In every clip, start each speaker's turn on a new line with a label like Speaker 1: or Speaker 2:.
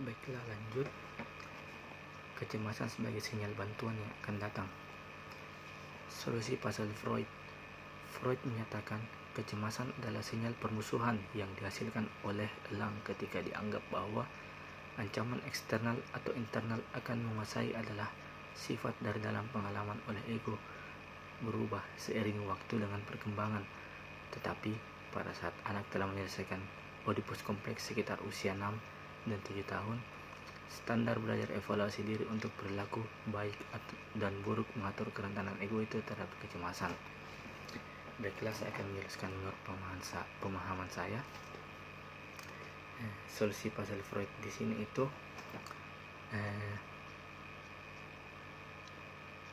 Speaker 1: Baiklah, lanjut. Kecemasan sebagai sinyal bantuan yang akan datang. Solusi puzzle Freud. Freud menyatakan kecemasan adalah sinyal permusuhan yang dihasilkan oleh elang ketika dianggap bahwa ancaman eksternal atau internal akan menguasai adalah sifat dari dalam pengalaman oleh ego, berubah seiring waktu dengan perkembangan. Tetapi pada saat anak telah menyelesaikan Oedipus kompleks sekitar usia 6 dan 7 tahun, standar belajar evaluasi diri untuk perilaku baik dan buruk mengatur kerentanan ego itu terhadap kecemasan. Baiklah, saya akan menjelaskan menurut pemahaman saya. Solusi puzzle Freud di sini itu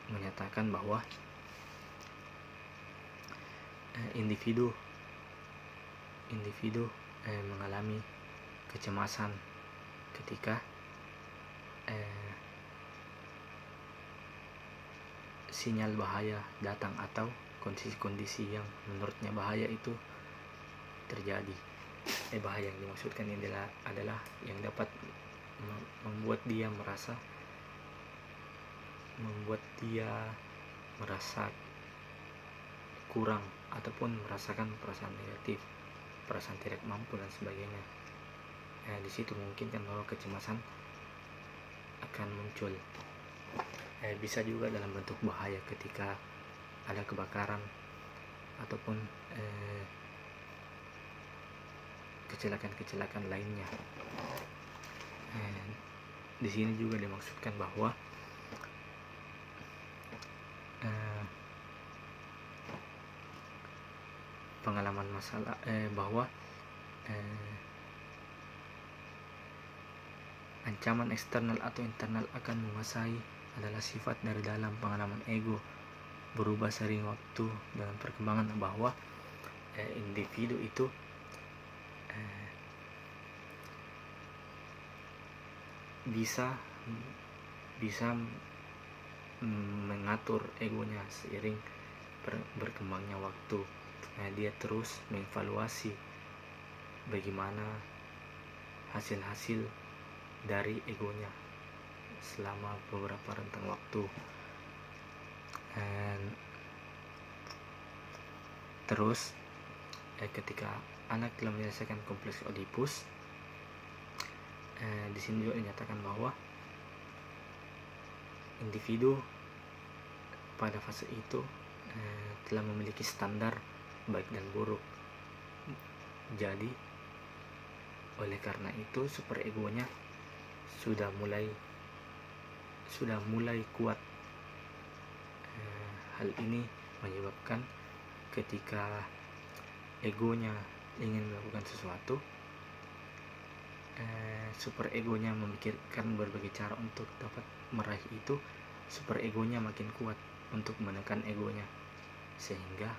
Speaker 1: menyatakan bahwa individu mengalami kecemasan ketika sinyal bahaya datang atau kondisi-kondisi yang menurutnya bahaya itu terjadi. Bahaya yang dimaksudkan ini adalah yang dapat membuat dia merasa kurang ataupun merasakan perasaan negatif, perasaan tidak mampu dan sebagainya. Di situ mungkin kan bahwa kecemasan akan muncul. Bisa juga dalam bentuk bahaya ketika ada kebakaran ataupun kecelakaan lainnya. Di sini juga dimaksudkan bahwa pengalaman masalah bahwa ancaman eksternal atau internal akan menguasai adalah sifat dari dalam pengalaman ego, berubah sering waktu dengan perkembangan, bahwa individu itu bisa mengatur egonya seiring berkembangnya waktu. Dia terus mengevaluasi bagaimana hasil-hasil dari egonya selama beberapa rentang waktu. Terus ketika anak telah menyelesaikan kompleks Oedipus, di sini juga dinyatakan bahwa individu pada fase itu telah memiliki standar baik dan buruk. Jadi oleh karena itu super egonya sudah mulai kuat. Hal ini menyebabkan ketika egonya ingin melakukan sesuatu, super egonya memikirkan berbagai cara untuk dapat meraih itu. Super egonya makin kuat untuk menekan egonya, sehingga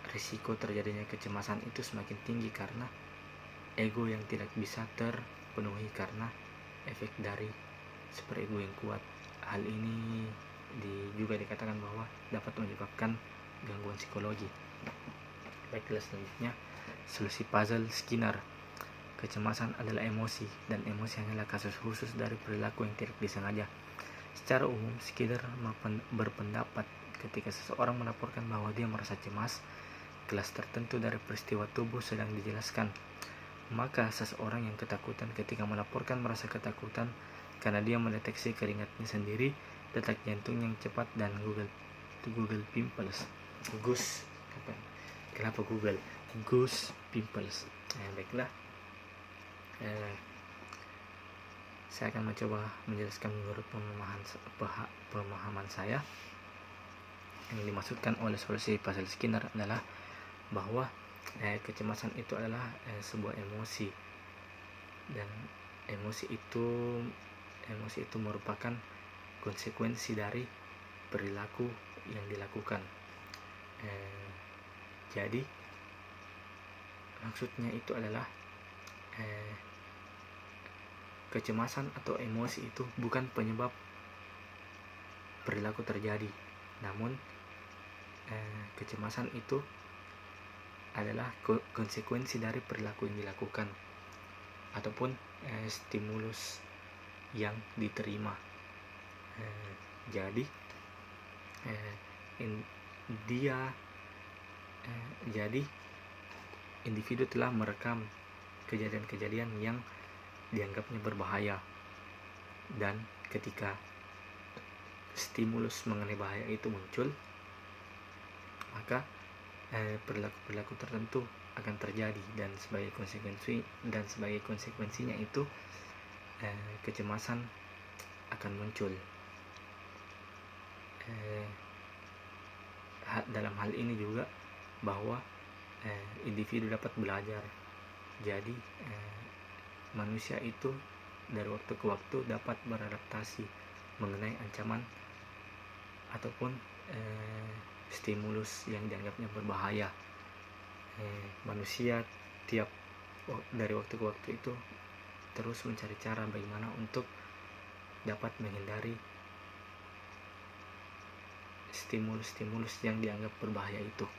Speaker 1: risiko terjadinya kecemasan itu semakin tinggi karena ego yang tidak bisa terpenuhi karena efek dari super ego yang kuat. Hal ini juga dikatakan bahwa dapat menyebabkan gangguan psikologi. Baiklah, selanjutnya solusi puzzle Skinner. Kecemasan adalah emosi, dan emosi hanyalah kasus khusus dari perilaku yang tidak disengaja. Secara umum, Skinner berpendapat ketika seseorang melaporkan bahwa dia merasa cemas, kelas tertentu dari peristiwa tubuh sedang dijelaskan. Maka seseorang yang ketakutan ketika melaporkan merasa ketakutan karena dia mendeteksi keringatnya sendiri, detak jantung yang cepat, dan Google pimples. Goose pimples. Baiklah, saya akan mencoba menjelaskan menurut pemahaman saya. Yang dimaksudkan oleh solusi puzzle Skinner adalah bahwa kecemasan itu adalah sebuah emosi, dan emosi itu merupakan konsekuensi dari perilaku yang dilakukan. Jadi maksudnya itu adalah kecemasan atau emosi itu bukan penyebab perilaku terjadi, namun kecemasan itu adalah konsekuensi dari perilaku yang dilakukan ataupun stimulus yang diterima. Jadi jadi individu telah merekam kejadian-kejadian yang dianggapnya berbahaya, dan ketika stimulus mengenai bahaya itu muncul, maka perilaku-perilaku tertentu akan terjadi, dan sebagai konsekuensinya itu kecemasan akan muncul. Dalam hal ini juga bahwa individu dapat belajar. Jadi manusia itu dari waktu ke waktu dapat beradaptasi mengenai ancaman ataupun stimulus yang dianggapnya berbahaya. Manusia dari waktu ke waktu itu terus mencari cara bagaimana untuk dapat menghindari stimulus-stimulus yang dianggap berbahaya itu.